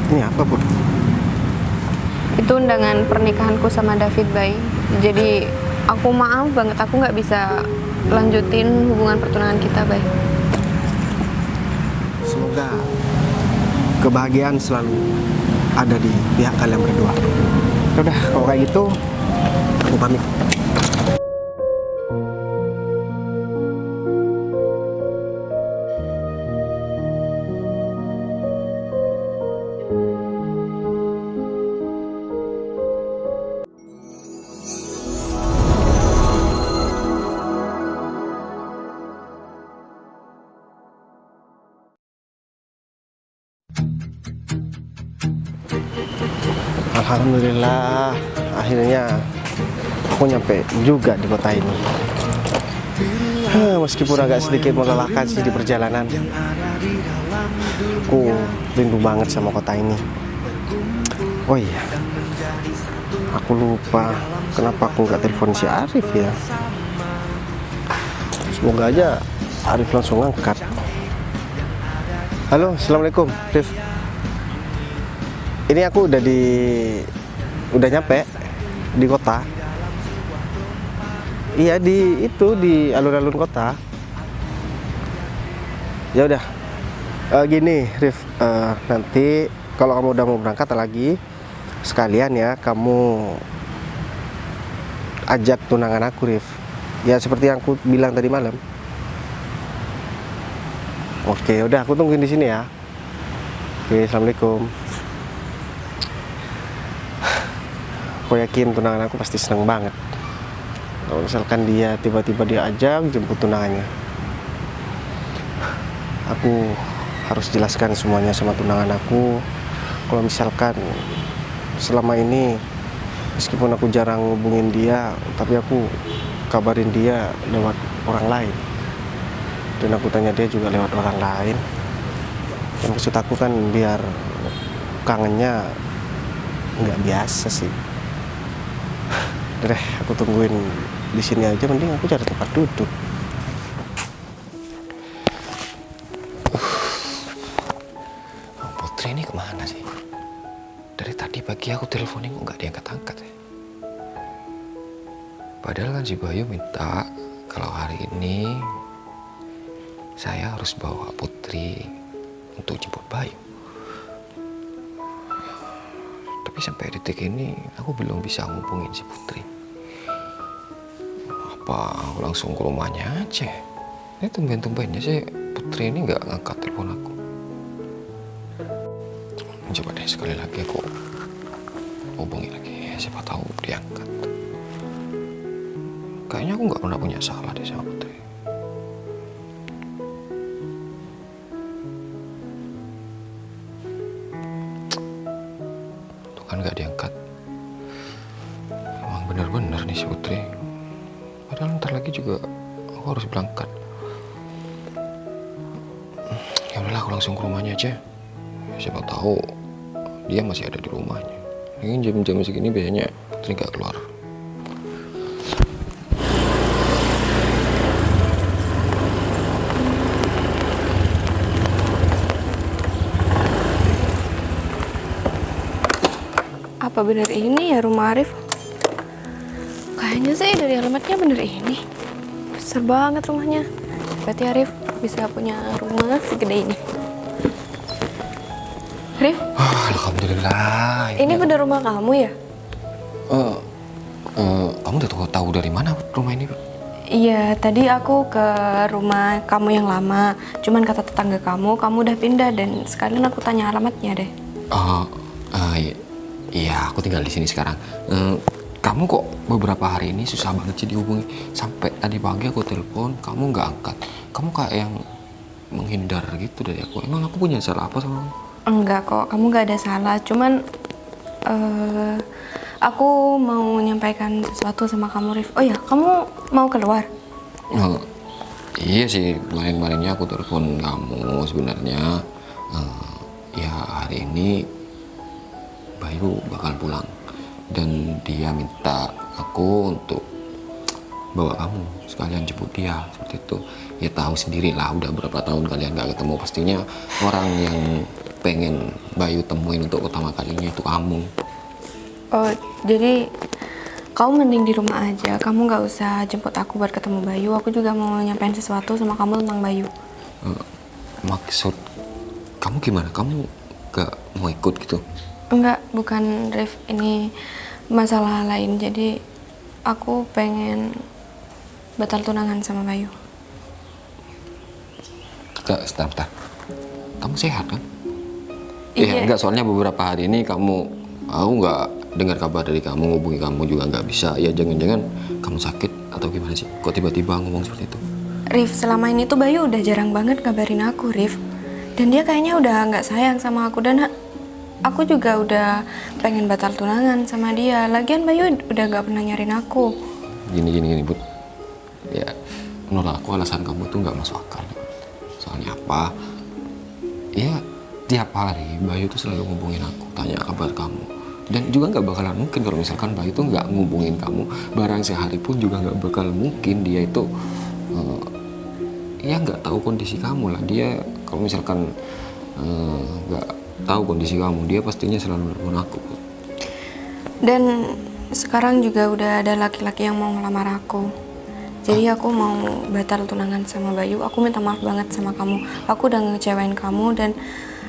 Ini apa, Bu? Itu undangan pernikahanku sama David, Bay. Jadi aku maaf banget, aku nggak bisa lanjutin hubungan pertunangan kita, Bay. Semoga kebahagiaan selalu ada di pihak kalian berdua. Udah, kalau kayak gitu, aku pamit. Alhamdulillah, akhirnya aku nyampe juga di kota ini. Meskipun agak sedikit melelahkan sih di perjalanan, aku rindu banget sama kota ini. Oh iya, aku lupa kenapa aku nggak telepon si Arif ya. Semoga aja Arif langsung angkat. Halo, assalamualaikum, Arif. Ini aku udah nyampe di kota. Iya, di alun-alun kota. Ya udah. Gini, Rif, nanti kalau kamu udah mau berangkat lagi, sekalian ya kamu ajak tunangan aku, Rif. Ya seperti yang aku bilang tadi malam. Oke, udah aku tungguin di sini ya. Oke, assalamualaikum. Aku yakin tunangan aku pasti seneng banget kalau misalkan dia tiba-tiba diajak jemput tunangannya. Aku harus jelaskan semuanya sama tunangan aku. Kalau misalkan selama ini meskipun aku jarang hubungin dia, tapi aku kabarin dia lewat orang lain, dan aku tanya dia juga lewat orang lain. Dan maksud aku kan biar kangennya nggak biasa sih. Udah deh, aku tungguin di sini aja, mending aku cari tempat duduk. Putri ini kemana sih? Dari tadi pagi aku teleponin kok nggak diangkat-angkat ya. Padahal kan si Bayu minta kalau hari ini saya harus bawa Putri untuk jemput Bayu. Tapi sampai detik ini aku belum bisa ngubungin si Putri. Apa aku langsung ke rumahnya aja? Ini tumben-tumbennya sih Putri ini nggak ngangkat telepon aku. Coba deh sekali lagi aku hubungi lagi, siapa tahu diangkat. Kayaknya aku nggak pernah punya salah deh sama Putri. Tuh kan nggak diangkat. Emang bener-bener nih si Putri. Padahal ntar lagi juga aku harus berangkat. Ya udahlah, aku langsung ke rumahnya aja. Siapa tahu dia masih ada di rumahnya. Ini jam-jam segini biasanya Putri nggak keluar. Apa bener ini ya rumah Arif? Kayaknya sih dari alamatnya bener ini. Besar banget rumahnya. Berarti Arif bisa punya rumah segede ini. Arif, Alhamdulillah. ini bener rumah kamu ya? Kamu udah tahu dari mana rumah ini? Iya, tadi aku ke rumah kamu yang lama. Cuman kata tetangga kamu udah pindah dan sekalian aku tanya alamatnya deh. Iya, aku tinggal di sini sekarang. Kamu kok beberapa hari ini susah banget sih dihubungi. Sampai tadi pagi aku telepon, kamu nggak angkat. Kamu kayak yang menghindar gitu dari aku. Emang aku punya salah apa sama kamu? Enggak kok, kamu nggak ada salah. Cuman aku mau menyampaikan sesuatu sama kamu, Rif. Oh ya, kamu mau keluar? Iya sih, kemarin-kemarinnya aku telepon kamu sebenarnya. Ya hari ini Bayu bakal pulang dan dia minta aku untuk bawa kamu sekalian jemput dia seperti itu. Ya tahu sendiri lah, udah berapa tahun kalian nggak ketemu, pastinya orang yang pengen Bayu temuin untuk pertama kalinya itu kamu. Oh, jadi kamu mending di rumah aja. Kamu nggak usah jemput aku buat ketemu Bayu. Aku juga mau nyampein sesuatu sama kamu tentang Bayu. Maksud kamu gimana? Kamu gak mau ikut gitu? Enggak, bukan Rif. Ini masalah lain. Jadi aku pengen batal tunangan sama Bayu. Sebentar. Kamu sehat kan? Iya. Enggak, soalnya beberapa hari ini aku nggak dengar kabar dari kamu, hubungi kamu juga nggak bisa. Ya jangan-jangan kamu sakit atau gimana sih? Kok tiba-tiba ngomong seperti itu? Rif, selama ini tuh Bayu udah jarang banget kabarin aku, Rif. Dan dia kayaknya udah nggak sayang sama aku. Dan aku juga udah pengen batal tunangan sama dia. Lagian Bayu udah nggak pernah nyariin aku. Gini, Bud. Ya, menurut aku alasan kamu tuh nggak masuk akal. Soalnya apa? Ya, tiap hari Bayu tuh selalu ngubungin aku, tanya kabar kamu. Dan juga nggak bakalan mungkin kalau misalkan Bayu tuh nggak ngubungin kamu, barang sehari pun juga nggak bakal mungkin dia itu ya nggak tahu kondisi kamu lah. Dia kalau misalkan nggak tahu kondisi kamu, dia pastinya selalu nelfon aku. Dan sekarang juga udah ada laki-laki yang mau ngelamar aku. Jadi aku mau batal tunangan sama Bayu. Aku minta maaf banget sama kamu. Aku udah ngecewain kamu dan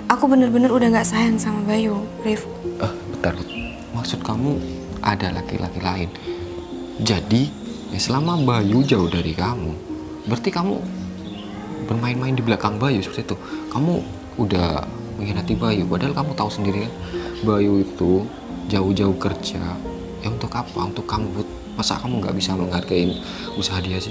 aku bener-bener udah nggak sayang sama Bayu, Rif. Bentar, maksud kamu ada laki-laki lain? Jadi ya selama Bayu jauh dari kamu, berarti kamu bermain-main di belakang Bayu seperti itu. Kamu udah mengkhianati Bayu, padahal kamu tahu sendiri kan Bayu itu jauh-jauh kerja. Ya untuk apa? Untuk kamu, Bud. Masa kamu nggak bisa menghargai usaha dia sih?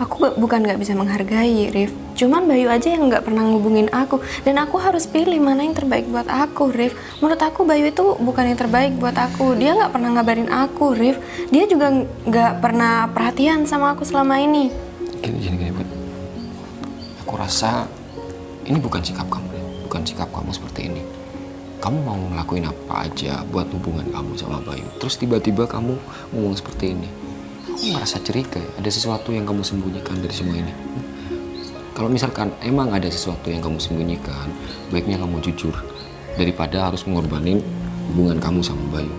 Aku bukan nggak bisa menghargai, Rif. Cuman Bayu aja yang nggak pernah ngubungin aku. Dan aku harus pilih mana yang terbaik buat aku, Rif. Menurut aku Bayu itu bukan yang terbaik buat aku. Dia nggak pernah ngabarin aku, Rif. Dia juga nggak pernah perhatian sama aku selama ini. Gini, Bud. Aku rasa ini bukan sikap kamu, bukan sikap kamu seperti ini. Kamu mau ngelakuin apa aja buat hubungan kamu sama Bayu, terus tiba-tiba kamu ngomong seperti ini. Aku merasa curiga, ada sesuatu yang kamu sembunyikan dari semua ini. Kalau misalkan emang ada sesuatu yang kamu sembunyikan, baiknya kamu jujur daripada harus mengorbanin hubungan kamu sama Bayu.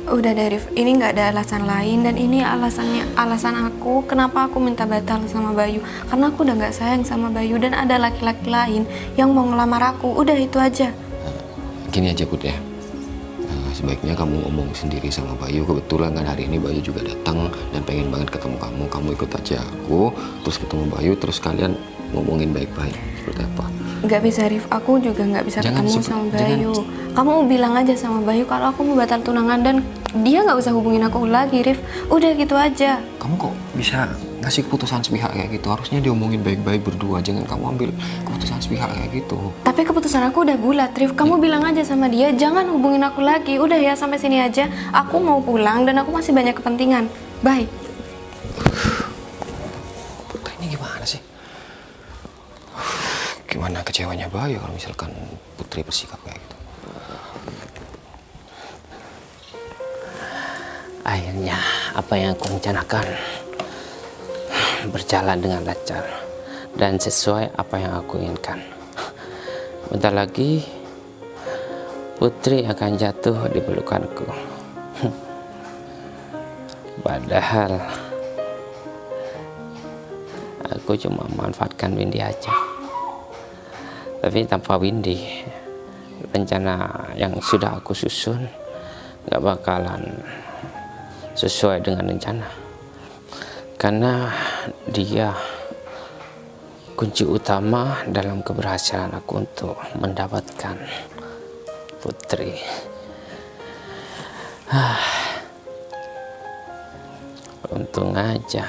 Udah deh, Rif, ini nggak ada alasan lain. Dan ini alasan aku kenapa aku minta batal sama Bayu. Karena aku udah nggak sayang sama Bayu dan ada laki-laki lain yang mau ngelamar aku. Udah itu aja. Gini aja, Bud, ya. Sebaiknya kamu ngomong sendiri sama Bayu. Kebetulan kan hari ini Bayu juga datang dan pengen banget ketemu kamu. Kamu ikut aja aku, terus ketemu Bayu, terus kalian ngomongin baik-baik. Seperti apa? Nggak bisa, Rif. Aku juga nggak bisa ketemu sama Bayu. Kamu bilang aja sama Bayu kalau aku mau batal tunangan dan dia nggak usah hubungin aku lagi, Rif. Udah gitu aja. Kamu kok bisa ngasih keputusan sepihak kayak gitu? Harusnya diomongin baik-baik berdua. Jangan kamu ambil keputusan sepihak kayak gitu. Tapi keputusan aku udah bulat, Rif. Kamu bilang aja sama dia, jangan hubungin aku lagi. Udah ya, sampai sini aja. Aku mau pulang dan aku masih banyak kepentingan. Bye. Putra ini gimana sih? Gimana kecewanya Bayu kalau misalkan Putri bersikap kayak gitu? Akhirnya apa yang aku rencanakan berjalan dengan lancar dan sesuai apa yang aku inginkan. Bentar lagi Putri akan jatuh di pelukanku. Padahal aku cuma memanfaatkan Windy aja. Tapi tanpa Windy, rencana yang sudah aku susun gak bakalan sesuai dengan rencana. Karena dia kunci utama dalam keberhasilan aku untuk mendapatkan Putri. Untung aja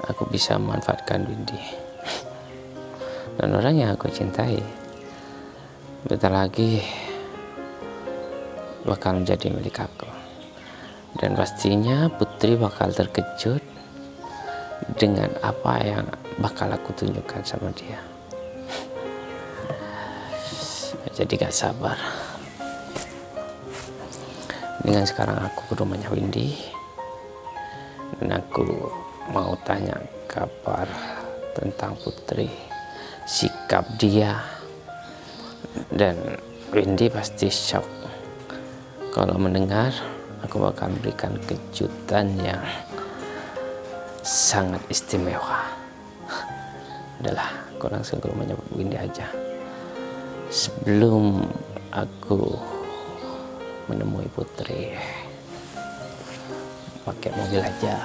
aku bisa memanfaatkan Windy dan orang yang aku cintai bentar lagi bakal menjadi milik aku. Dan pastinya Putri bakal terkejut dengan apa yang bakal aku tunjukkan sama dia. Jadi gak sabar. Dengan sekarang aku ke rumahnya Windy dan aku mau tanya kabar tentang Putri, sikap sikap dia. Dan Windy pasti shock kalau mendengar aku bakal berikan kejutan yang sangat istimewa. Udahlah, aku langsung ke rumahnya Windy aja sebelum aku menemui Putri. Pakai mobil aja.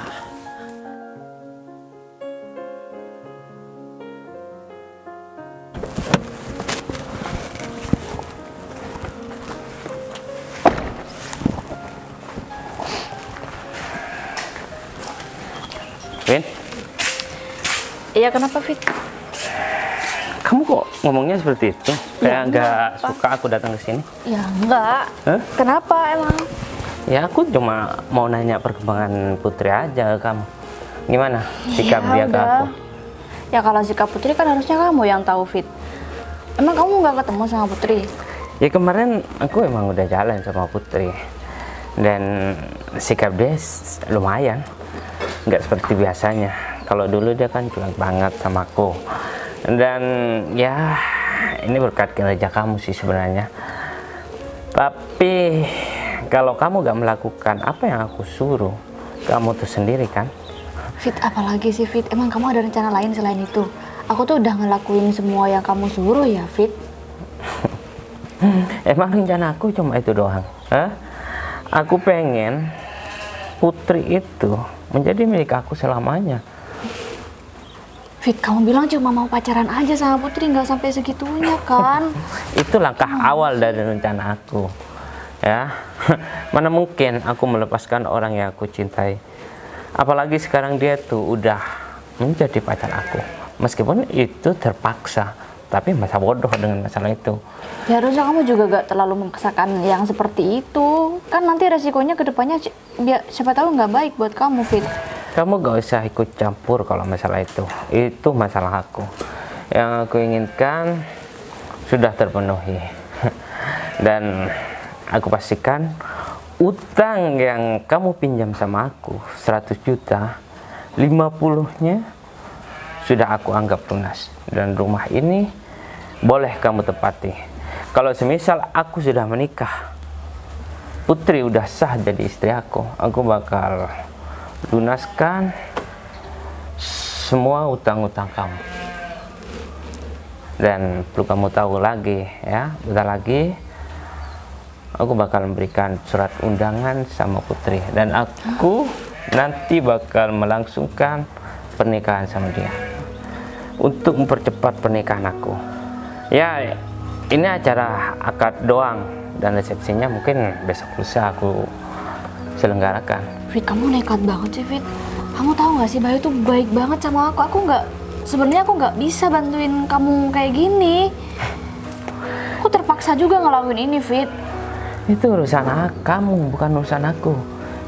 Win, Iya, kenapa Fit? kamu kok ngomongnya seperti itu? Ya, Kayak nggak kenapa? suka aku datang ke sini? Ya enggak. Hah? Kenapa emang? Ya aku cuma mau nanya perkembangan Putri aja ke kamu. Gimana sikap Ya dia ke udah. aku? Ya kalau sikap Putri kan harusnya kamu yang tahu Fit. Emang kamu nggak ketemu sama Putri? Ya kemarin aku emang udah jalan sama Putri dan sikap dia lumayan, nggak seperti biasanya. Kalau dulu dia kan cuek banget sama aku. Dan ya ini berkat kerja kamu sih sebenarnya. Tapi kalau kamu gak melakukan apa yang aku suruh, kamu tuh sendiri kan? Fit, apalagi sih Fit? Emang kamu ada rencana lain selain itu? Aku tuh udah ngelakuin semua yang kamu suruh ya Fit. Emang rencana aku cuma itu doang? Hah? Aku pengen Putri itu menjadi milik aku selamanya. Fit, kamu bilang cuma mau pacaran aja sama Putri, nggak sampai segitunya kan? Itu langkah awal dari rencana aku. Ya, mana mungkin aku melepaskan orang yang aku cintai. Apalagi sekarang dia tuh udah menjadi pacar aku. Meskipun itu terpaksa, tapi masa bodoh dengan masalah itu. Ya harusnya kamu juga gak terlalu memaksakan yang seperti itu. Kan nanti resikonya ke depannya siapa tahu nggak baik buat kamu Fit. Kamu gak usah ikut campur kalau masalah itu. Itu masalah aku. Yang aku inginkan sudah terpenuhi. Dan aku pastikan utang yang kamu pinjam sama aku 100 juta, 50-nya sudah aku anggap lunas. Dan rumah ini boleh kamu tepati. Kalau semisal aku sudah menikah, Putri udah sah jadi istri aku bakal lunaskan semua utang-utang kamu. Dan perlu kamu tahu lagi ya, bentar lagi aku bakal memberikan surat undangan sama Putri dan aku nanti bakal melangsungkan pernikahan sama dia untuk mempercepat pernikahan aku. Ya ini acara akad doang dan resepsinya mungkin besok lusa aku selenggarakan. Fit, kamu nekat banget sih Fit. Kamu tahu nggak sih Bayu tuh baik banget sama aku. Sebenarnya aku nggak bisa bantuin kamu kayak gini. Aku terpaksa juga ngelakuin ini Fit. Itu urusan kamu, bukan urusan aku.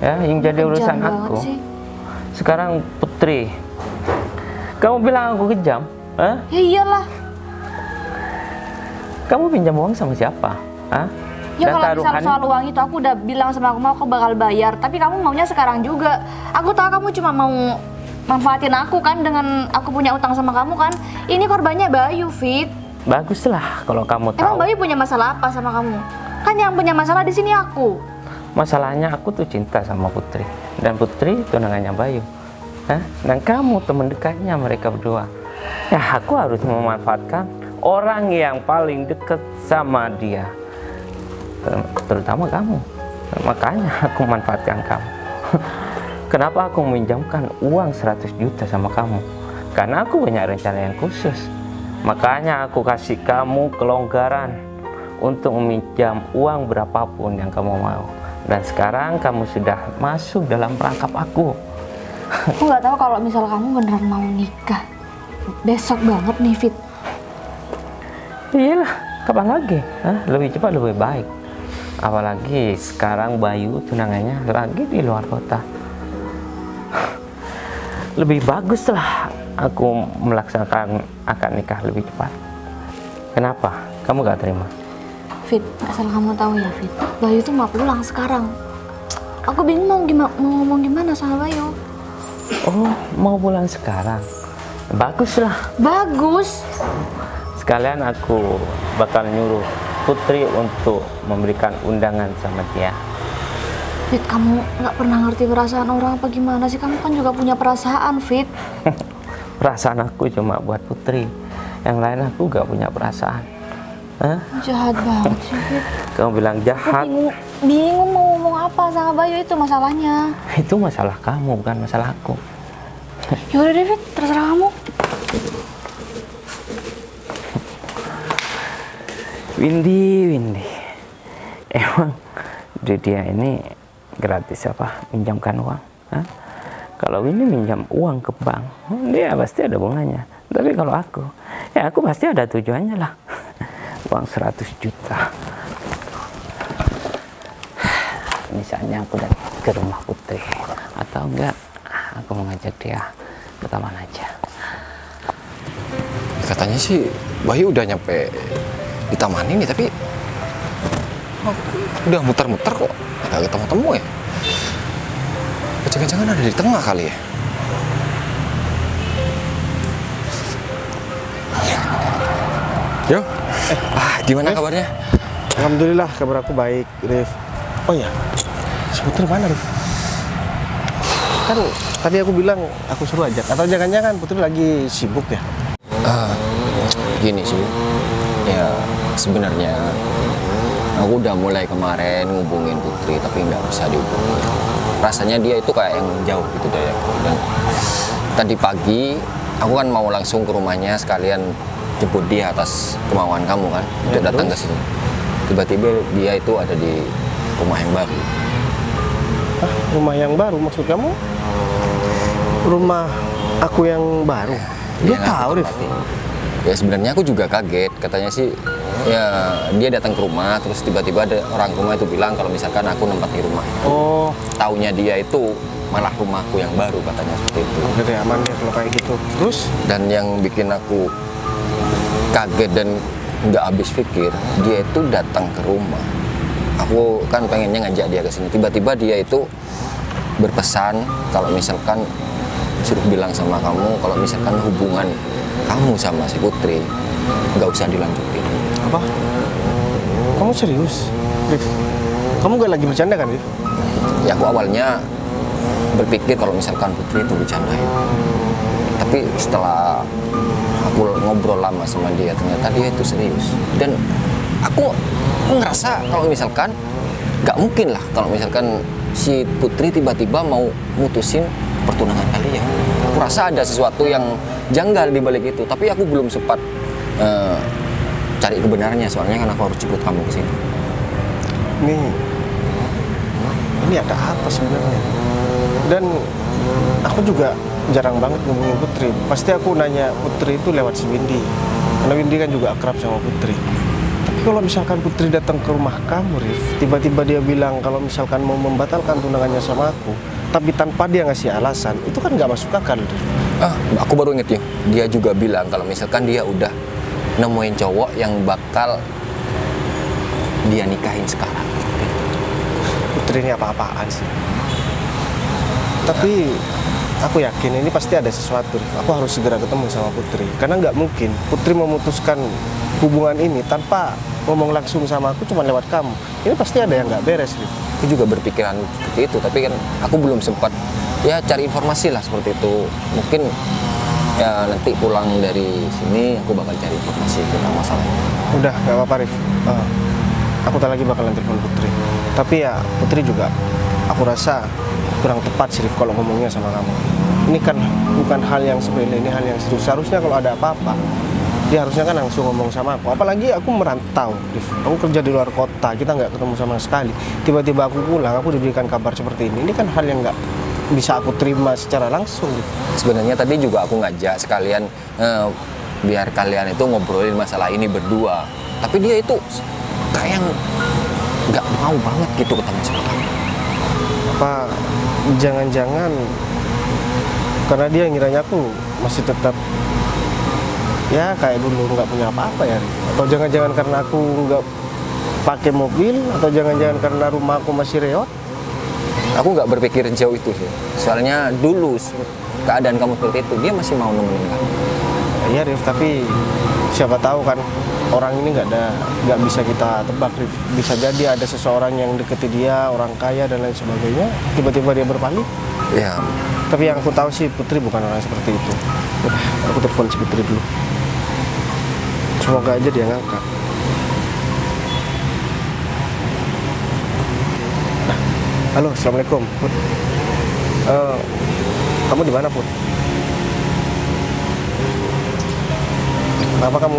Ya, yang jadi Kejam urusan banget aku. sih. Sekarang Putri, kamu bilang aku kejam? Hah? Ya iyalah. Kamu pinjam uang sama siapa? Hah? Ya Dan kalau misal taruhannya- soal uang itu aku udah bilang sama aku bakal bayar. Tapi kamu maunya sekarang juga. Aku tahu kamu cuma mau manfaatin aku kan dengan aku punya utang sama kamu kan. Ini korbannya Bayu Fit. Baguslah kalau kamu tahu. Emang Bayu punya masalah apa sama kamu? Kan yang punya masalah di sini aku. Masalahnya aku tuh cinta sama Putri dan Putri tunangannya Bayu. Hah? Dan kamu teman dekatnya mereka berdua. Ya aku harus memanfaatkan orang yang paling dekat sama dia, terutama kamu. Makanya aku manfaatkan kamu. Kenapa aku meminjamkan uang 100 juta sama kamu? Karena aku punya rencana yang khusus. Makanya aku kasih kamu kelonggaran untuk meminjam uang berapapun yang kamu mau. Dan sekarang kamu sudah masuk dalam perangkap aku. Aku nggak tahu kalau misal kamu beneran mau nikah. Besok banget nih Fit. Iyalah, kapan lagi? Hah? Lebih cepat lebih baik. Apalagi sekarang Bayu tunangannya lagi di luar kota. Lebih bagus lah aku melaksanakan akad nikah lebih cepat. Kenapa? Kamu gak terima? Fit, asal kamu tahu ya Fit, Bayu tuh mau pulang sekarang. Aku bingung mau ngomong gimana sama Bayu. Oh, mau pulang sekarang? Baguslah. Bagus. sekalian aku bakal nyuruh Putri untuk memberikan undangan sama dia. Fit, kamu nggak pernah ngerti perasaan orang apa gimana sih? Kamu kan juga punya perasaan, Fit. Perasaan aku cuma buat Putri, yang lain aku gak punya perasaan. Hah? Jahat banget sih, Fit. Kamu bilang Aku jahat, bingung mau ngomong apa sama Bayu, itu masalahnya. itu masalah kamu bukan masalah aku. Yaudah deh, Fit, terserah kamu. Windy, emang dia ini gratis apa minjamkan uang? Hah? Kalau Windy minjam uang ke bank, dia pasti ada bunganya. Tapi kalau aku, ya aku pasti ada tujuannya lah. Uang 100 juta. Misalnya aku datang ke rumah Putri, atau enggak aku mengajak dia ke taman aja. Katanya sih Bayu udah nyampe di taman ini, tapi udah muter-muter kok nggak ketemu-temu ya. Jangan-jangan ada di tengah kali ya. Yo, gimana kabarnya? Alhamdulillah kabar aku baik, Rif. Oh iya, si Putri mana, Rif? Kan tadi aku bilang aku suruh ajak. Atau jangan-jangan Putri lagi sibuk ya? Gini sih, ya sebenarnya aku udah mulai kemarin ngubungin Putri tapi nggak bisa dihubungin. Rasanya dia itu kayak yang jauh gitu dari aku. Dan tadi pagi aku kan mau langsung ke rumahnya sekalian jemput dia atas kemauan kamu kan untuk datang ke sini. Tiba-tiba dia itu ada di rumah yang baru. Hah, rumah yang baru maksud kamu? Rumah aku yang baru? Dia tahu, Rif? Ya sebenarnya aku juga kaget, katanya sih ya dia datang ke rumah terus tiba-tiba ada orang rumah itu bilang kalau misalkan aku nempat di rumah. Oh, Taunya dia itu malah rumahku yang baru, katanya seperti itu. udah deh, aman deh kalau kayak gitu. Terus? Dan yang bikin aku kaget dan nggak habis pikir, dia itu datang ke rumah. Aku kan pengennya ngajak dia ke sini, tiba-tiba dia itu berpesan kalau misalkan suruh bilang sama kamu kalau misalkan hubungan kamu sama si Putri nggak usah dilanjutin. Apa? Kamu serius, Rif? Kamu gak lagi bercanda kan, Rif? Ya aku awalnya berpikir kalau misalkan Putri itu bercandain, tapi setelah aku ngobrol lama sama dia ternyata dia itu serius. Dan aku ngerasa kalau misalkan nggak mungkin lah kalau misalkan si Putri tiba-tiba mau mutusin pertunangan kalian. Aku rasa ada sesuatu yang janggal di balik itu, tapi aku belum sempat cari kebenarannya, soalnya kan aku harus jemput kamu ke sini. Ini ada apa sebenarnya? Dan aku juga jarang banget ngomongin Putri. Pasti aku nanya Putri itu lewat si Windy, karena Windy kan juga akrab sama Putri. Tapi kalau misalkan Putri datang ke rumah kamu, Rif, tiba-tiba dia bilang kalau misalkan mau membatalkan tunangannya sama aku, tapi tanpa dia ngasih alasan, itu kan nggak masuk akal, Rif. Aku baru inget ya, dia juga bilang kalau misalkan dia udah nemuin cowok yang bakal dia nikahin sekarang. Putri ini apa-apaan sih? Tapi aku yakin ini pasti ada sesuatu, Rif. Aku harus segera ketemu sama Putri, karena nggak mungkin Putri memutuskan hubungan ini tanpa ngomong langsung sama aku, cuma lewat kamu. Ini pasti ada yang nggak beres, Rif. Aku juga berpikiran seperti itu, tapi kan aku belum sempat ya cari informasi lah seperti itu. Mungkin ya nanti pulang dari sini aku bakal cari informasi tentang masalah ini. Udah, nggak apa-apa, Rif. Aku tak lagi bakalan telepon Putri. Tapi ya Putri juga, aku rasa kurang tepat sih, Rif, kalau ngomongnya sama kamu. Ini kan bukan hal yang sepele, ini hal yang serius. Seharusnya kalau ada apa-apa, dia harusnya kan langsung ngomong sama aku. Apalagi aku merantau, Rif. Aku kerja di luar kota, kita nggak ketemu sama sekali. Tiba-tiba aku pulang, aku diberikan kabar seperti ini. Ini kan hal yang nggak bisa aku terima secara langsung, Rif. Sebenarnya tadi juga aku ngajak sekalian biar kalian itu ngobrolin masalah ini berdua. Tapi dia itu kayak nggak mau banget gitu ketemu sama kamu. Apa jangan-jangan karena dia ngiranya aku masih tetap ya kayak dulu nggak punya apa-apa ya, Rif? Atau jangan-jangan karena aku nggak pakai mobil, atau jangan-jangan karena rumah aku masih reot? Aku nggak berpikir jauh itu sih. Soalnya dulu keadaan kamu seperti itu, dia masih mau nemenin kamu. Iya Rif, tapi siapa tahu kan orang ini nggak bisa kita tebak Rif. Bisa jadi ada seseorang yang deketi dia, orang kaya dan lain sebagainya, tiba-tiba dia berpaling. Ya, Tapi yang aku tahu sih Putri bukan orang seperti itu. Udah, aku telepon si Putri dulu. Semoga aja dia ngangkat. Nah, halo, assalamualaikum, Put. Kamu di mana, Put? Apa kamu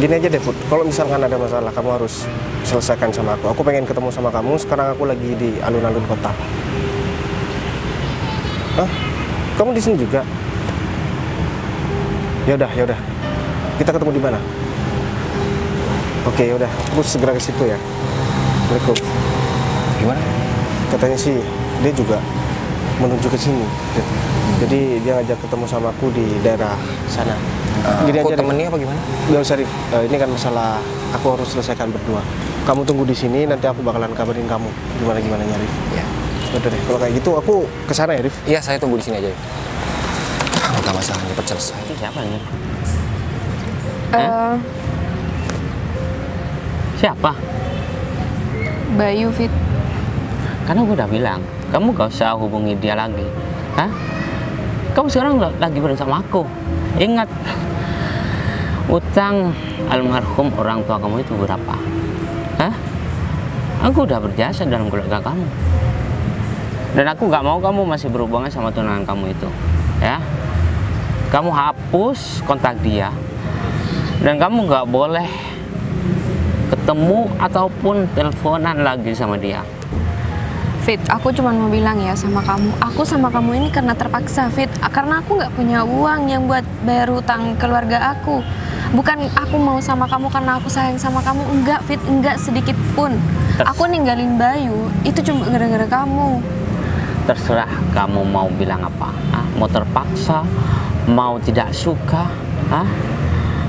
gini aja deh, Put. Kalau misalkan ada masalah, kamu harus selesaikan sama aku. Aku pengen ketemu sama kamu. Sekarang aku lagi di alun-alun kota. Hah? Kamu di sini juga? Ya udah. Kita ketemu di mana? Oke, ya udah. Aku segera ke situ ya. Assalamualaikum. gimana? Katanya sih dia juga menuju ke sini. Jadi dia ngajak ketemu sama aku di daerah sana. Gini Aku aja deh. temennya apa gimana? Gak usah, Rif. Ini kan masalah aku harus selesaikan berdua. Kamu tunggu di sini, nanti aku bakalan kabarin kamu gimana nyari. Ya. Udah deh, kalau kayak gitu aku kesana ya, Rif. Iya, saya tunggu di sini aja. Nggak masalah, cepat selesai. Itu siapa nih? Eh, Siapa? Bayu, Fit. Karena gue udah bilang, kamu gak usah hubungi dia lagi. Hah? Kamu sekarang lagi bersama aku. Ingat, utang almarhum orang tua kamu itu berapa? Hah? Aku udah berjasa dalam keluarga kamu. Dan aku gak mau kamu masih berhubungan sama tunangan kamu itu. Ya? Kamu hapus kontak dia. Dan kamu gak boleh ketemu ataupun teleponan lagi sama dia. Fit, aku cuma mau bilang ya sama kamu. Aku sama kamu ini karena terpaksa, Fit. Karena aku nggak punya uang yang buat bayar hutang keluarga aku. Bukan aku mau sama kamu karena aku sayang sama kamu. Enggak, Fit. Enggak sedikit pun. Aku ninggalin Bayu, itu cuma gara-gara kamu. Terserah kamu mau bilang apa. Mau terpaksa, mau tidak suka.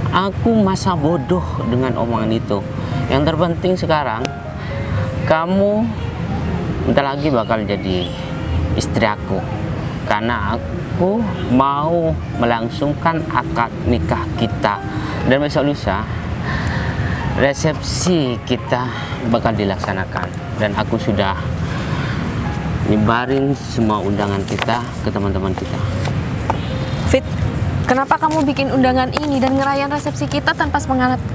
Aku masa bodoh dengan omongan itu. Yang terpenting sekarang, kamu bentar lagi bakal jadi istri aku. Karena aku mau melangsungkan akad nikah kita. Dan besok lusa, resepsi kita bakal dilaksanakan. Dan aku sudah nyebarin semua undangan kita ke teman-teman kita. Fit, kenapa kamu bikin undangan ini dan ngerayain resepsi kita tanpa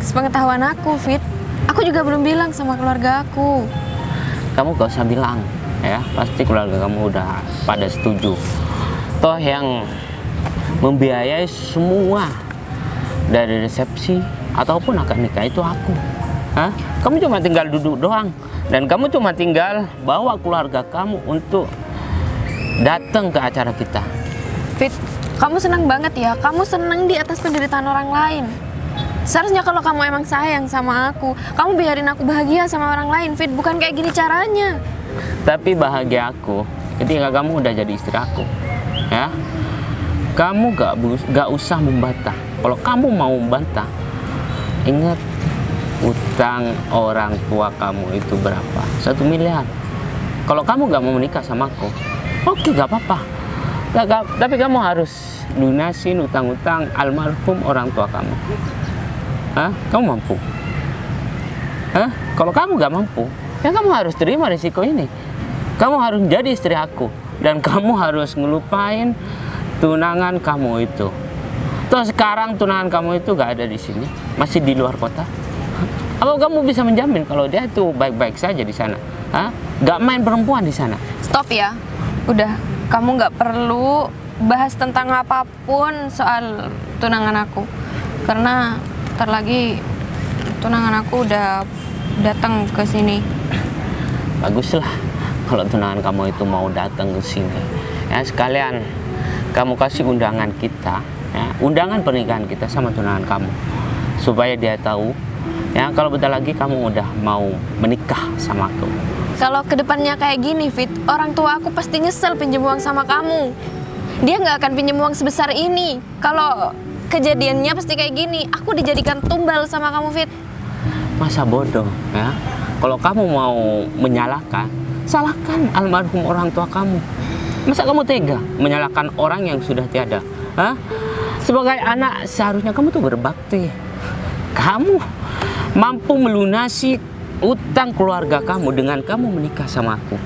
sepengetahuan aku, Fit? Aku juga belum bilang sama keluarga aku. Kamu gak usah bilang, ya, pasti keluarga kamu udah pada setuju. Toh yang membiayai semua dari resepsi ataupun akad nikah itu aku. Kamu cuma tinggal duduk doang, dan kamu cuma tinggal bawa keluarga kamu untuk datang ke acara kita. Fit, kamu senang banget ya. Kamu senang di atas penderitaan orang lain. Seharusnya kalau kamu emang sayang sama aku, kamu biarin aku bahagia sama orang lain, Fit. Bukan kayak gini caranya. Tapi bahagia aku ketika kamu udah jadi istri aku, ya. Kamu gak usah membantah. Kalau kamu mau membantah, ingat utang orang tua kamu itu berapa? 1 miliar. Kalau kamu gak mau menikah sama aku, oke, gak apa-apa. Tapi kamu harus lunasin utang-utang almarhum orang tua kamu. Kamu mampu? Kalau kamu gak mampu, ya kamu harus terima risiko ini. Kamu harus jadi istri aku, dan kamu harus ngelupain tunangan kamu itu. Toh sekarang tunangan kamu itu gak ada di sini, masih di luar kota. Apa kamu bisa menjamin kalau dia itu baik-baik saja di sana? Gak main perempuan di sana? Stop ya. Udah, kamu nggak perlu bahas tentang apapun soal tunangan aku. Karena ntar lagi tunangan aku udah datang ke sini. Baguslah kalau tunangan kamu itu mau datang ke sini. Ya, sekalian kamu kasih undangan kita, ya, undangan pernikahan kita sama tunangan kamu, supaya dia tahu, ya, kalau bentar lagi kamu udah mau menikah sama aku. Kalau kedepannya kayak gini, Fit, orang tua aku pasti nyesel pinjem uang sama kamu. Dia nggak akan pinjem uang sebesar ini. Kalau kejadiannya pasti kayak gini, aku dijadikan tumbal sama kamu, Fit. Masa bodoh, ya? Kalau kamu mau menyalahkan, salahkan almarhum orang tua kamu. Masa kamu tega menyalahkan orang yang sudah tiada? Sebagai anak seharusnya kamu tuh berbakti. Kamu mampu melunasi utang keluarga kamu dengan kamu menikah sama aku.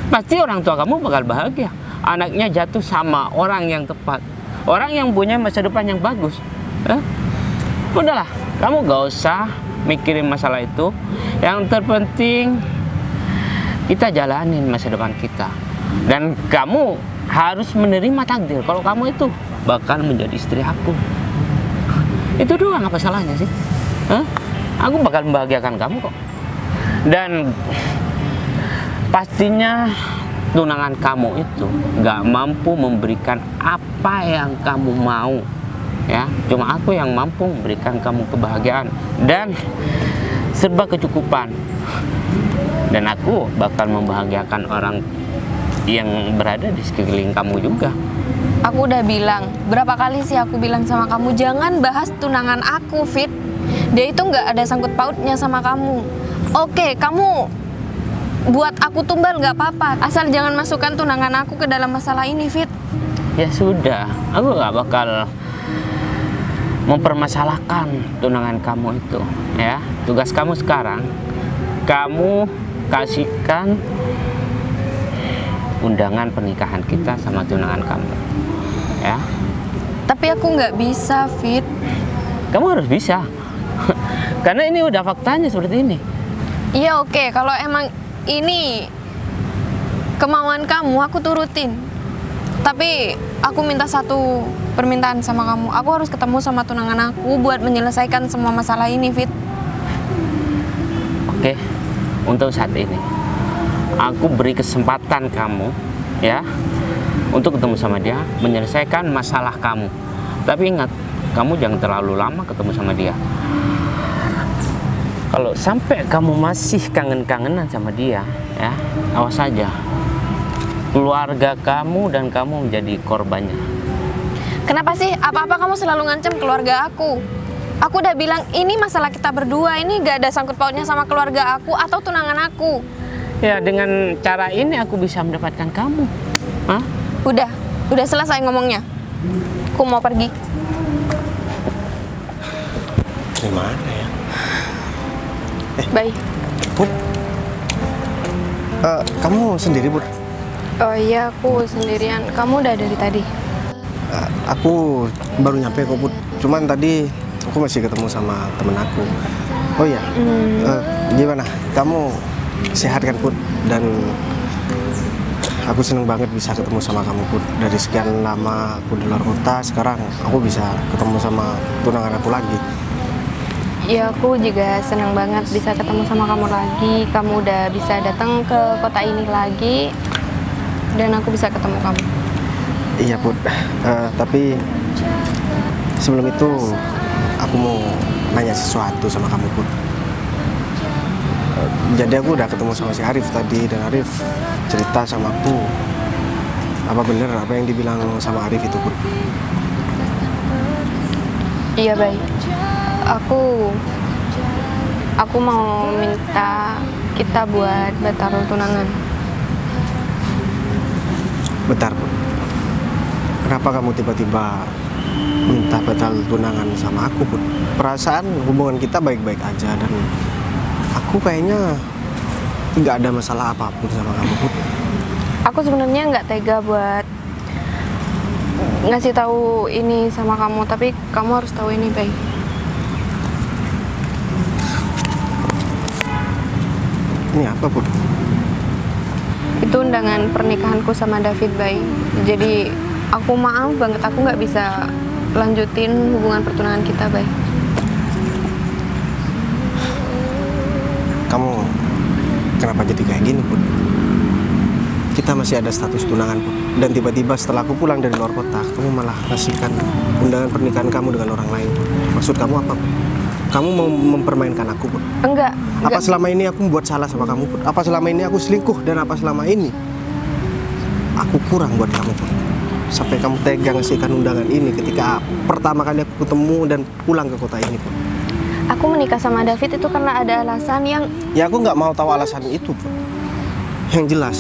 Pasti orang tua kamu bakal bahagia. Anaknya jatuh sama orang yang tepat, orang yang punya masa depan yang bagus. Udahlah, kamu gak usah mikirin masalah itu. Yang terpenting kita jalanin masa depan kita. Dan kamu harus menerima takdir kalau kamu itu bakal menjadi istri aku. Itu doang, apa salahnya sih? Aku bakal membahagiakan kamu kok. Dan pastinya tunangan kamu itu gak mampu memberikan apa yang kamu mau, ya. Cuma aku yang mampu memberikan kamu kebahagiaan dan serba kecukupan. Dan aku bakal membahagiakan orang yang berada di sekeliling kamu juga. Aku udah bilang, berapa kali sih aku bilang sama kamu, jangan bahas tunangan aku, Fit. Dia itu nggak ada sangkut pautnya sama kamu. Oke, kamu buat aku tumbal nggak apa-apa, asal jangan masukkan tunangan aku ke dalam masalah ini, Fit. Ya sudah, aku nggak bakal mempermasalahkan tunangan kamu itu, ya. Tugas kamu sekarang, kamu kasihkan undangan pernikahan kita sama tunangan kamu, ya. Tapi aku nggak bisa, Fit. Kamu harus bisa. Karena ini udah faktanya seperti ini. Iya, oke, kalau emang ini kemauan kamu, aku turutin. Tapi aku minta satu permintaan sama kamu. Aku harus ketemu sama tunangan aku buat menyelesaikan semua masalah ini, Fit. Oke, untuk saat ini aku beri kesempatan kamu, ya, untuk ketemu sama dia, menyelesaikan masalah kamu. Tapi ingat, kamu jangan terlalu lama ketemu sama dia. Kalau sampai kamu masih kangen-kangenan sama dia, ya, awas saja. Keluarga kamu dan kamu menjadi korbannya. Kenapa sih? Apa-apa kamu selalu ngancam keluarga aku? Aku udah bilang, ini masalah kita berdua, ini gak ada sangkut pautnya sama keluarga aku atau tunangan aku. Ya, dengan cara ini aku bisa mendapatkan kamu. Udah selesai ngomongnya. Aku mau pergi. Gimana ya? Bye. Put, kamu sendiri, Put? Oh iya, aku sendirian. Kamu udah dari tadi? Aku baru nyampe kok, Put. Cuman tadi aku masih ketemu sama temen aku. Oh iya, gimana? Kamu sehat kan, Put? Dan aku seneng banget bisa ketemu sama kamu, Put. Dari sekian lama aku di luar kota, sekarang aku bisa ketemu sama tunangan aku lagi. Ya, aku juga senang banget bisa ketemu sama kamu lagi. Kamu udah bisa datang ke kota ini lagi, dan aku bisa ketemu kamu. Iya, Put. Tapi sebelum itu aku mau nanya sesuatu sama kamu, Put. Jadi aku udah ketemu sama si Arif tadi, dan Arif cerita sama aku. Apa bener apa yang dibilang sama Arif itu, Put? Iya, baik. Aku mau minta kita buat batal tunangan. Bentar, Put. Kenapa kamu tiba-tiba minta batal tunangan sama aku, Put? Perasaan hubungan kita baik-baik aja, dan aku kayaknya nggak ada masalah apapun sama kamu, Put. Aku sebenarnya nggak tega buat ngasih tahu ini sama kamu, tapi kamu harus tahu ini, baik. Ini apa, Put? Itu undangan pernikahanku sama David, baik. Jadi aku maaf banget, aku nggak bisa lanjutin hubungan pertunangan kita, baik. Kamu kenapa jadi kayak gini, Put? Kita masih ada status tunangan, Put. Dan tiba-tiba setelah aku pulang dari luar kota, kamu malah kasihkan undangan pernikahan kamu dengan orang lain, Put. Maksud kamu apa, Put? Kamu mau mempermainkan aku, Put? Enggak. Apa selama ini aku membuat salah sama kamu, Put? Apa selama ini aku selingkuh? Dan apa selama ini aku kurang buat kamu, Put? Sampai kamu tega ngasihkan undangan ini ketika pertama kali aku ketemu dan pulang ke kota ini, Put. Aku menikah sama David itu karena ada alasan yang... Ya aku nggak mau tahu alasan itu, Put. Yang jelas,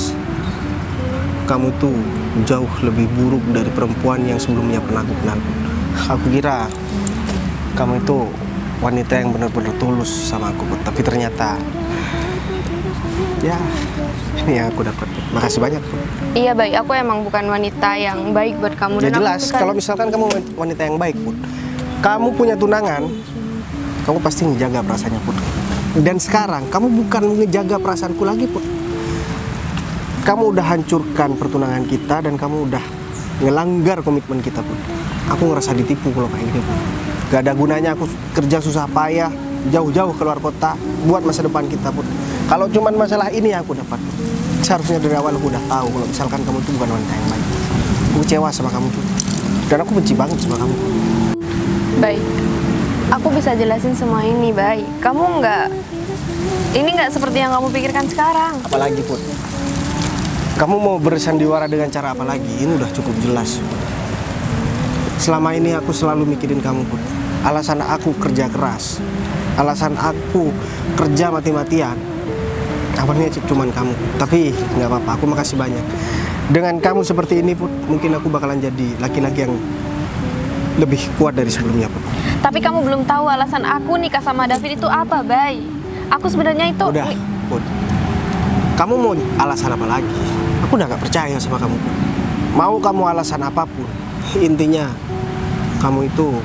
kamu tuh jauh lebih buruk dari perempuan yang sebelumnya pernah aku kenal. Aku kira kamu itu wanita yang benar-benar tulus sama aku, Put. Tapi ternyata ya ini yang aku dapat. Makasih banyak, Put. Iya Bayu, aku emang bukan wanita yang baik buat kamu. Ya Dan aku jelas, bukan- kalau misalkan kamu wanita yang baik, Put, kamu punya tunangan, kamu pasti ngejaga perasaannya, Put. Dan sekarang kamu bukan ngejaga perasaanku lagi, Put. Kamu udah hancurkan pertunangan kita dan kamu udah ngelanggar komitmen kita, Put. Aku ngerasa ditipu kalau kayak gini, Put. Gak ada gunanya aku kerja susah payah jauh-jauh keluar kota buat masa depan kita, Put. Kalau cuman masalah ini yang aku dapat, Put. Seharusnya dari awal aku udah tahu kalau misalkan kamu itu bukan wanita yang baik. Aku kecewa sama kamu, Put. Dan aku benci banget sama kamu, Put. Baik, aku bisa jelasin semua ini, Bay. Ini nggak seperti yang kamu pikirkan sekarang. Apalagi, Put? Kamu mau bersandiwara dengan cara apa lagi? Ini udah cukup jelas. Selama ini aku selalu mikirin kamu, Put. Alasan aku kerja keras, alasan aku kerja mati-matian, awalnya cuman kamu. Tapi nggak apa-apa, aku makasih banyak. Dengan kamu seperti ini, Put, mungkin aku bakalan jadi laki-laki yang lebih kuat dari sebelumnya, Put. Tapi kamu belum tahu alasan aku nikah sama David itu apa, Bay. Aku sebenarnya itu... Udah, Put. Kamu mau alasan apa lagi? Aku udah gak percaya sama kamu, Put. Mau kamu alasan apapun, intinya kamu itu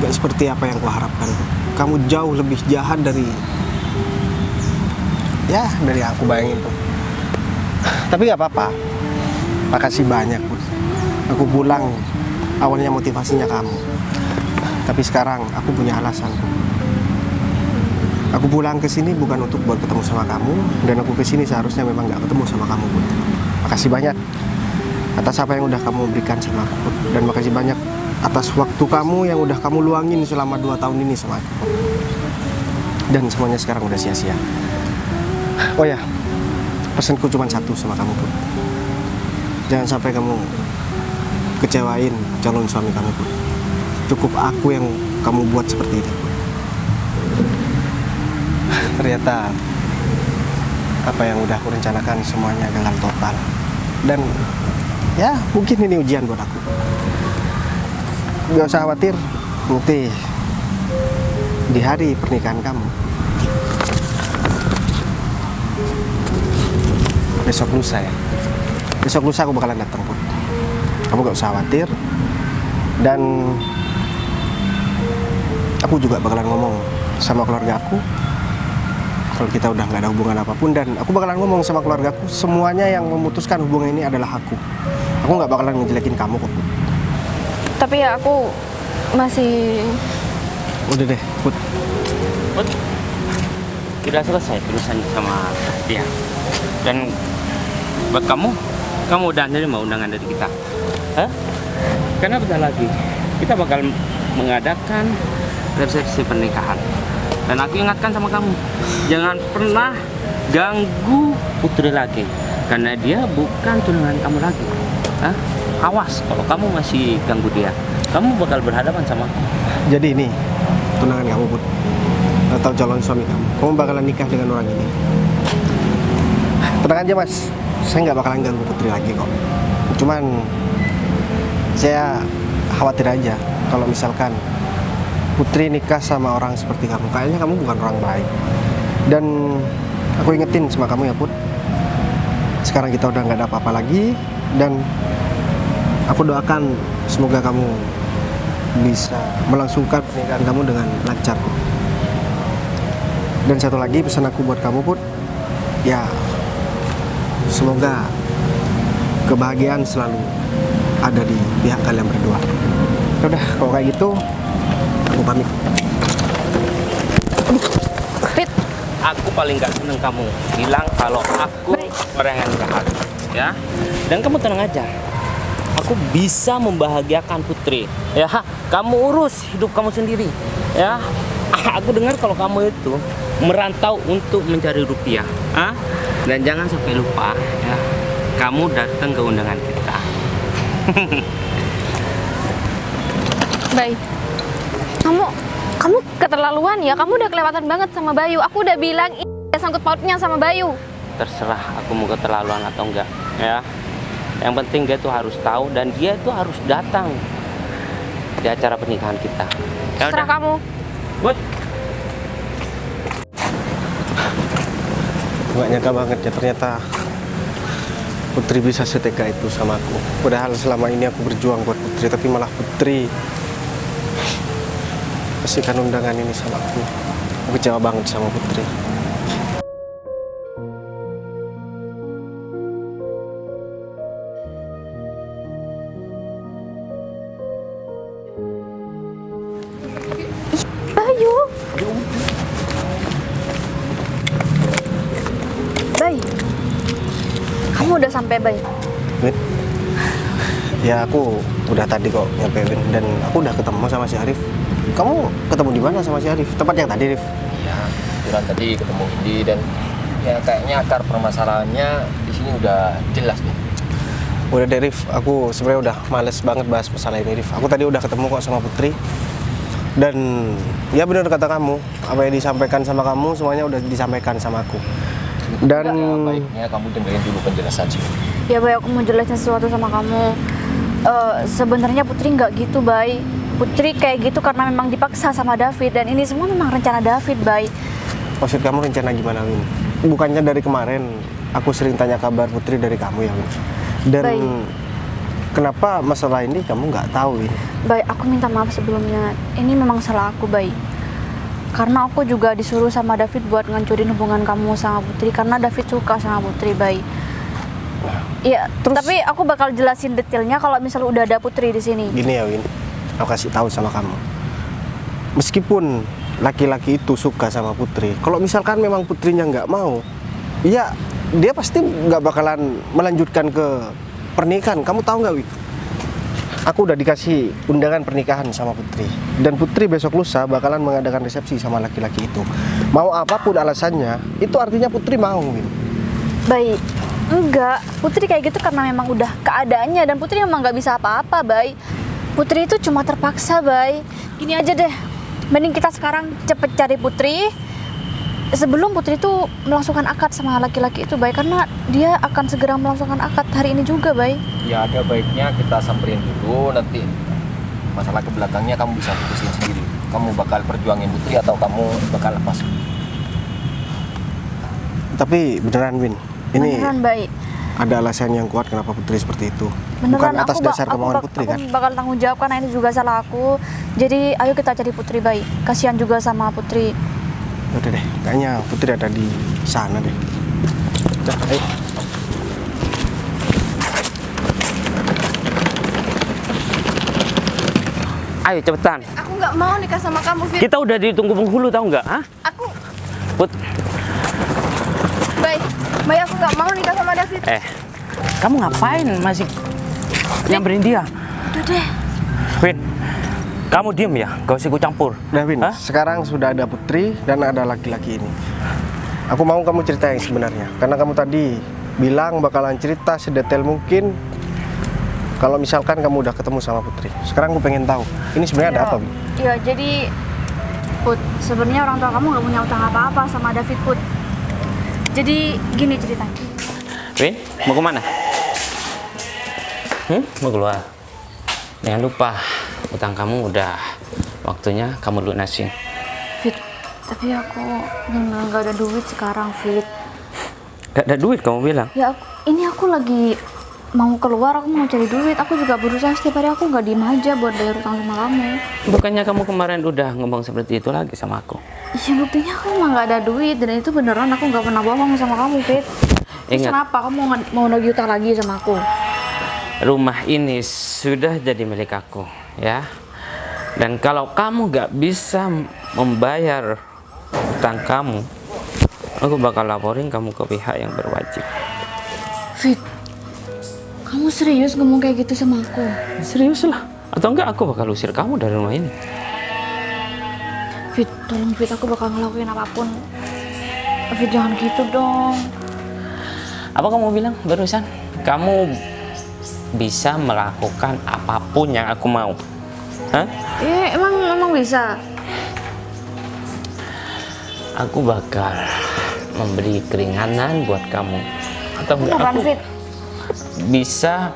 gak seperti apa yang kuharapkan, Put. Kamu jauh lebih jahat dari yang aku bayangin, Put. Tapi gak apa-apa. Makasih banyak, Put. Aku pulang awalnya motivasinya kamu. Tapi sekarang aku punya alasan, Put. Aku pulang ke sini bukan untuk buat ketemu sama kamu, dan aku ke sini seharusnya memang nggak ketemu sama kamu, Put. Makasih banyak atas apa yang udah kamu berikan sama aku, Put. Dan makasih banyak atas waktu kamu yang udah kamu luangin selama 2 tahun ini sama aku, Put. Dan semuanya sekarang udah sia-sia. Oh ya, pesanku cuma satu sama kamu, Put. Jangan sampai kamu kecewain calon suami kamu, Put. Cukup aku yang kamu buat seperti ini, Put. Ternyata apa yang udah aku rencanakan semuanya gagal total. Dan ya mungkin ini ujian buat aku. Gak usah khawatir, nanti di hari pernikahan kamu, besok lusa aku bakalan datang, Put. Kamu gak usah khawatir. Dan aku juga bakalan ngomong sama keluarga aku kalau kita udah nggak ada hubungan apapun, dan aku bakalan ngomong sama keluargaku semuanya yang memutuskan hubungan ini adalah aku. Aku nggak bakalan ngejelekin kamu, kok, Put. Tapi ya aku masih... Udah deh, Put. Put, sudah selesai urusan sama dia. Dan buat kamu udah nerima undangan dari kita. Hah? Karena bentar lagi kita bakal mengadakan resepsi pernikahan. Dan aku ingatkan sama kamu, jangan pernah ganggu Putri lagi, karena dia bukan tunangan kamu lagi. Hah? Awas, kalau kamu masih ganggu dia, kamu bakal berhadapan sama aku. Jadi ini tunangan kamu, Put, atau calon suami kamu. Kamu bakalan nikah dengan orang ini. Tenang aja, Mas. Saya nggak bakalan ganggu Putri lagi kok. Cuman saya khawatir aja kalau misalkan Putri nikah sama orang seperti kamu. Kayaknya kamu bukan orang baik. Dan aku ingetin sama kamu ya, Put. Sekarang kita udah nggak ada apa-apa lagi. Dan aku doakan semoga kamu bisa melangsungkan pernikahan kamu dengan lancar, Put. Dan satu lagi pesan aku buat kamu, Put. Ya, semoga kebahagiaan selalu ada di pihak kalian berdua. Udah, kalau kayak gitu aku pamit. Fit, Aku paling gak seneng kamu bilang kalau aku orang yang jahat, ya. Dan kamu tenang aja, aku bisa membahagiakan Putri, ya. Kamu urus hidup kamu sendiri, ya. Aku dengar kalau kamu itu merantau untuk mencari rupiah, ah. Dan jangan sampai lupa, ya. Kamu datang ke undangan kita. Bay, kamu keterlaluan ya. Kamu udah kelewatan banget sama Bayu. Aku udah bilang ini ada sangkut pautnya sama Bayu. Terserah aku mau keterlaluan atau enggak, ya. Yang penting dia tuh harus tahu dan dia tuh harus datang di acara pernikahan kita. Ya Terserah udah. kamu. Bud. Gak nyangka banget ya ternyata Putri bisa setega itu sama aku. Padahal selama ini aku berjuang buat Putri, tapi malah Putri kasihkan undangan ini sama aku. Aku kecewa banget sama Putri. Bayu. Bay. Kamu udah sampai, Bay? Win, ya aku udah tadi kok nyampe Win, dan aku udah ketemu sama si Arif. Kamu ketemu di mana sama si Arif? Tempat yang tadi, Arif? Ya, kebetulan tadi ketemu Indi dan ya kayaknya akar permasalahannya di sini udah jelas nih. Udah deh, Rif. Aku sebenarnya udah males banget bahas masalah ini, Rif. Aku tadi udah ketemu kok sama Putri. Dan ya benar kata kamu, apa yang disampaikan sama kamu semuanya udah disampaikan sama aku. Dan Ya, baiknya kamu dengerin dulu penjelasan sih. Ya, Bay, aku mau jelasin sesuatu sama kamu. Sebenarnya Putri nggak gitu, Bay. Putri kayak gitu karena memang dipaksa sama David, dan ini semua memang rencana David, Bay. maksud kamu rencana gimana, Win? Bukannya dari kemarin aku sering tanya kabar Putri dari kamu ya, Win? Dan Baik. kenapa masalah ini kamu nggak tahu, Win? Bay, aku minta maaf sebelumnya. Ini memang salah aku, Bay. Karena aku juga disuruh sama David buat ngancurin hubungan kamu sama Putri karena David suka sama Putri, Bay. Iya, tapi aku bakal jelasin detailnya kalau misalnya udah ada Putri di sini. Gini ya, Win, aku kasih tahu sama kamu. Meskipun laki-laki itu suka sama Putri, kalau misalkan memang Putrinya nggak mau, ya dia pasti nggak bakalan melanjutkan ke pernikahan. Kamu tahu nggak, Win? Aku udah dikasih undangan pernikahan sama Putri, dan Putri besok lusa bakalan mengadakan resepsi sama laki-laki itu. Mau apapun alasannya, itu artinya Putri mau, Win. Baik, enggak. Putri kayak gitu karena memang udah keadaannya, dan Putri memang nggak bisa apa-apa, Bay. Putri itu cuma terpaksa, Bay. Gini aja deh, mending kita sekarang cepet cari Putri sebelum Putri itu melangsungkan akad sama laki-laki itu, Bay, karena dia akan segera melangsungkan akad hari ini juga, Bay. Ya ada baiknya kita samperin dulu, nanti masalah ke belakangnya kamu bisa putusin sendiri. Kamu bakal perjuangin Putri atau kamu bakal lepas? Tapi beneran, Win, ini Beneran, Bay. ada alasan yang kuat kenapa Putri seperti itu. Beneran, Bukan atas dasar kemauan aku Putri, kan? bakal tanggung jawab karena ini juga salah aku. Jadi ayo kita cari Putri, Bay. Kasihan juga sama Putri. Udah deh, kayaknya Putri ada di sana deh. Udah, ayo. Ayo cepetan. Aku nggak mau nikah sama kamu, Fit. Kita udah ditunggu penghulu tahu nggak? Hah? Aku, Put. Bay, aku nggak mau nikah sama David. Kamu ngapain masih nyamperin dia? Udah deh. Win, kamu diem ya, gak usah ikut campur. Udah, Win, Hah? sekarang sudah ada Putri dan ada laki-laki ini. Aku mau kamu cerita yang sebenarnya, karena kamu tadi bilang bakalan cerita sedetail mungkin kalau misalkan kamu udah ketemu sama Putri. Sekarang aku pengen tahu, ini sebenarnya ada apa, Win? Iya, jadi Put, sebenarnya orang tua kamu nggak punya utang apa-apa sama David, Put. Jadi gini ceritanya. Win, mau kemana? Mau keluar? Jangan lupa, utang kamu udah waktunya kamu lunasin. Fit, tapi aku benar nggak ada duit sekarang, Fit. Gak ada duit kamu bilang? Ya, ini aku lagi mau keluar, aku mau cari duit. Aku juga berusaha setiap hari, aku nggak diem aja buat bayar utang sama kamu. Bukannya kamu kemarin udah ngomong seperti itu lagi sama aku? Iya, buktinya aku emang nggak ada duit, dan itu beneran aku nggak pernah bohong sama kamu, Fit. Terus Ingat. kenapa kamu mau nagih utang lagi sama aku? Rumah ini sudah jadi milik aku, ya. Dan kalau kamu gak bisa membayar utang kamu, aku bakal laporin kamu ke pihak yang berwajib. Fit, kamu serius ngomong kayak gitu sama aku? Serius lah. Atau enggak aku bakal usir kamu dari rumah ini. Fit, tolong Fit, aku bakal ngelakuin apapun. Fit, jangan gitu dong. Apa kamu bilang barusan? Kamu bisa melakukan apapun yang aku mau. Hah? Emang bisa. Aku bakal memberi keringanan buat kamu. Atau enggak Beneran, aku Fit? bisa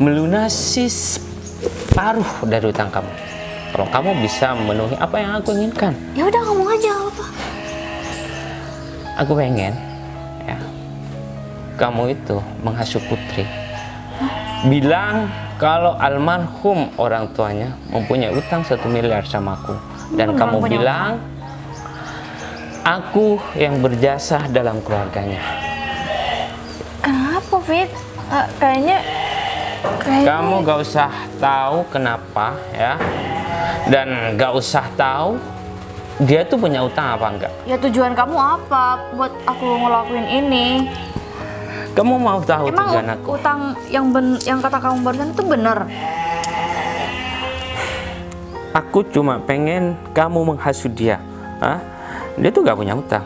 melunasi separuh dari utang kamu. Kalau kamu bisa memenuhi apa yang aku inginkan. Ya udah ngomong aja apa. Aku pengen ya, kamu itu menghasut Putri. Bilang kalau almarhum orang tuanya mempunyai utang 1 miliar sama aku. Dan kamu bilang aku yang berjasa dalam keluarganya. Kenapa, Fit? Kayaknya Kamu gak usah tahu kenapa ya. Dan gak usah tahu dia tuh punya utang apa enggak. ya tujuan kamu apa buat aku ngelakuin ini? Kamu mau tahu Emang tujuan aku? utang yang kata kamu barusan itu bener? Aku cuma pengen kamu menghasut dia. Hah? Dia tuh gak punya utang.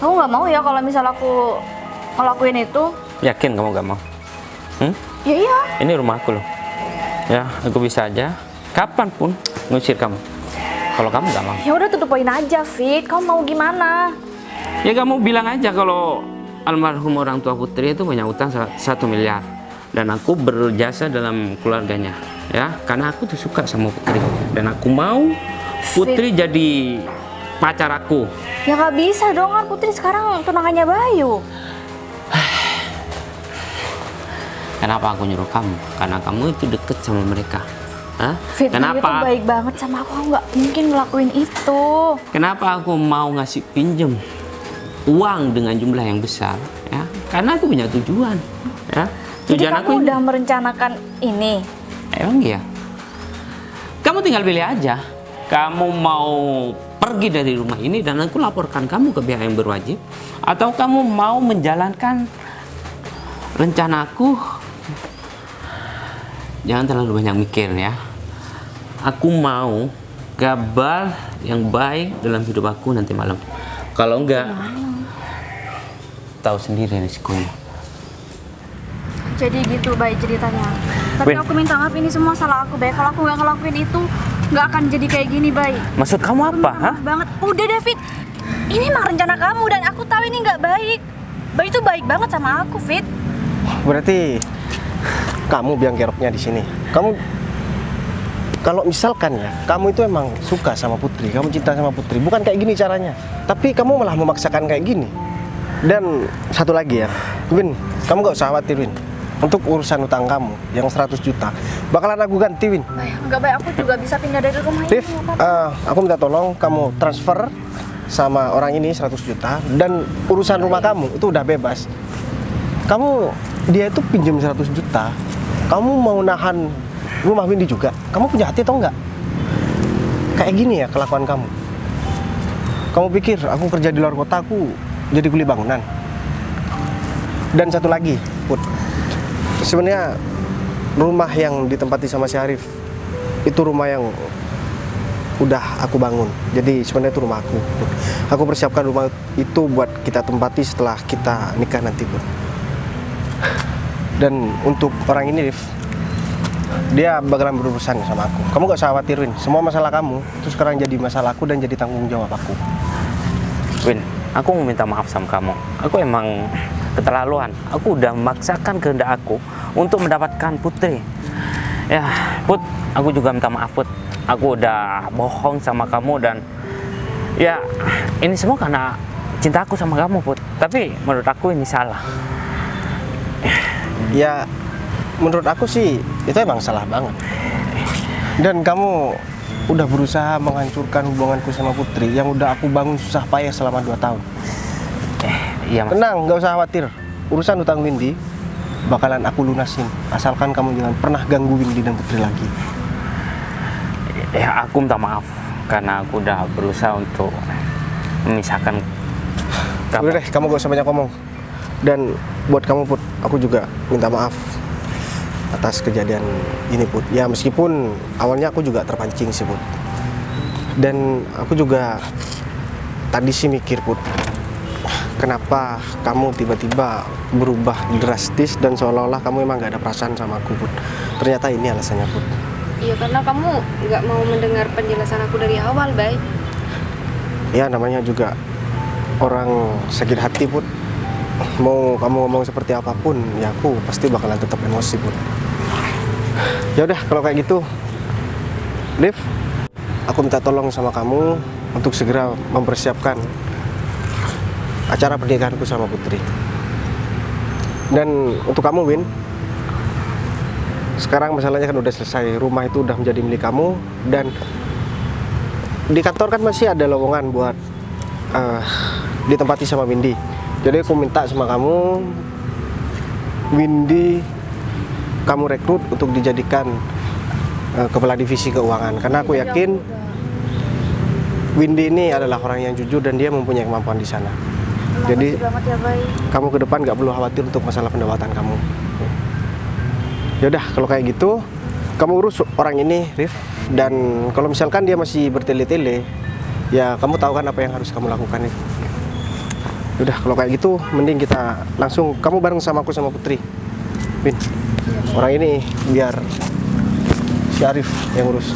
Kamu nggak mau ya kalau misal aku ngelakuin itu? Yakin kamu gak mau? Ya iya. Ini rumah aku loh. Ya, aku bisa aja kapanpun ngusir kamu. Kalau kamu gak mau. Ya udah tutup poin aja, Fit. Kamu mau gimana? Ya kamu bilang aja kalau almarhum orang tua Putri itu punya utang 1 miliar. Dan aku berjasa dalam keluarganya. Ya, karena aku tuh suka sama Putri. Dan aku mau Putri jadi pacar aku. Ya nggak bisa dong, kan Putri sekarang tunangannya Bayu. Kenapa aku nyuruh kamu? Karena kamu itu deket sama mereka. Hah? Fit, Bayu tuh Kenapa? baik banget sama aku nggak mungkin ngelakuin itu. Kenapa aku mau ngasih pinjem uang dengan jumlah yang besar? Ya, karena aku punya tujuan. Ya, Jadi tujuan kamu aku udah merencanakan ini? emang iya. Kamu tinggal pilih aja. Kamu mau pergi dari rumah ini dan aku laporkan kamu ke pihak yang berwajib, atau kamu mau menjalankan rencanaku? Jangan terlalu banyak mikir ya. Aku mau kabar yang baik dalam hidup aku nanti malam. Kalau enggak, tahu sendiri risikonya. Jadi gitu baik ceritanya. Tapi Win. aku minta maaf, ini semua salah aku, Bay. Kalau aku nggak ngelakuin itu, nggak akan jadi kayak gini, Bay. Maksud kamu apa? Hah? Maaf banget. Udah, David. Ini emang rencana kamu dan aku tahu ini nggak baik. Bay itu baik banget sama aku, Fit. Berarti kamu biang keroknya di sini. Kamu kalau misalkan ya, kamu itu emang suka sama Putri, kamu cinta sama Putri, bukan kayak gini caranya. Tapi kamu malah memaksakan kayak gini. Dan satu lagi ya, Win, kamu gak usah khawatir, Win. Untuk urusan utang kamu yang 100 juta, bakalan aku ganti, Win. Nggak baik, aku juga bisa pindah dari rumah ini. Rif, aku minta tolong kamu transfer sama orang ini 100 juta dan urusan rumah kamu itu udah bebas. Dia itu pinjam 100 juta, kamu mau nahan rumah Windy juga? Kamu punya hati atau enggak? Kayak gini ya kelakuan kamu. Kamu pikir aku kerja di luar kota, aku jadi kuli bangunan? Dan satu lagi, Put, sebenarnya rumah yang ditempati sama si Arif itu rumah yang udah aku bangun. Jadi sebenarnya itu rumah aku, Put. Aku persiapkan rumah itu buat kita tempati setelah kita nikah nanti, Put. Dan untuk orang ini, Rif, dia bakalan berurusan sama aku. Kamu gak usah khawatir, Win. Semua masalah kamu itu sekarang jadi masalahku dan jadi tanggung jawab aku. Win, aku mau minta maaf sama kamu. Aku emang keterlaluan. Aku udah memaksakan kehendak aku untuk mendapatkan Putri. Ya, Put, aku juga minta maaf, Put. Aku udah bohong sama kamu dan ya ini semua karena cinta aku sama kamu, Put. Tapi menurut aku ini salah. Ya, menurut aku sih itu emang salah banget. Dan kamu udah berusaha menghancurkan hubunganku sama Putri yang udah aku bangun susah payah selama 2 tahun. Iya, Mas. Tenang, gak usah khawatir. Urusan utang Windy bakalan aku lunasin, asalkan kamu jangan pernah ganggu Windy dan Putri lagi. Ya, aku minta maaf karena aku udah berusaha untuk memisahkan kamu. Udah deh, kamu gak usah banyak ngomong. Dan buat kamu, Put, aku juga minta maaf atas kejadian ini, Put. Ya meskipun awalnya aku juga terpancing sih, Put. Dan aku juga tadi sih mikir, Put, kenapa kamu tiba-tiba berubah drastis dan seolah-olah kamu emang gak ada perasaan sama aku, Put. Ternyata ini alasannya, Put. Iya, karena kamu nggak mau mendengar penjelasan aku dari awal, Bay. Ya namanya juga orang sakit hati, Put. mau kamu ngomong seperti apapun, ya aku pasti bakalan tetap emosi, Bun. Ya udah kalau kayak gitu, Liv, aku minta tolong sama kamu untuk segera mempersiapkan acara pernikahanku sama Putri. Dan untuk kamu, Win, sekarang masalahnya kan udah selesai, rumah itu udah menjadi milik kamu, dan di kantor kan masih ada lowongan buat ditempati sama Windy. Jadi aku minta sama kamu, Windy, kamu rekrut untuk dijadikan kepala divisi keuangan, karena aku yakin Windy ini adalah orang yang jujur dan dia mempunyai kemampuan di sana. Jadi banget ya, Bay. kamu ke depan nggak perlu khawatir untuk masalah pendapatan kamu. Yaudah kalau kayak gitu, kamu urus orang ini, Rif. Dan kalau misalkan dia masih bertele-tele, ya kamu tahu kan apa yang harus kamu lakukan itu. Udah kalau kayak gitu, mending kita langsung, kamu bareng sama aku sama Putri, Win. Orang ini biar si Arif yang urus.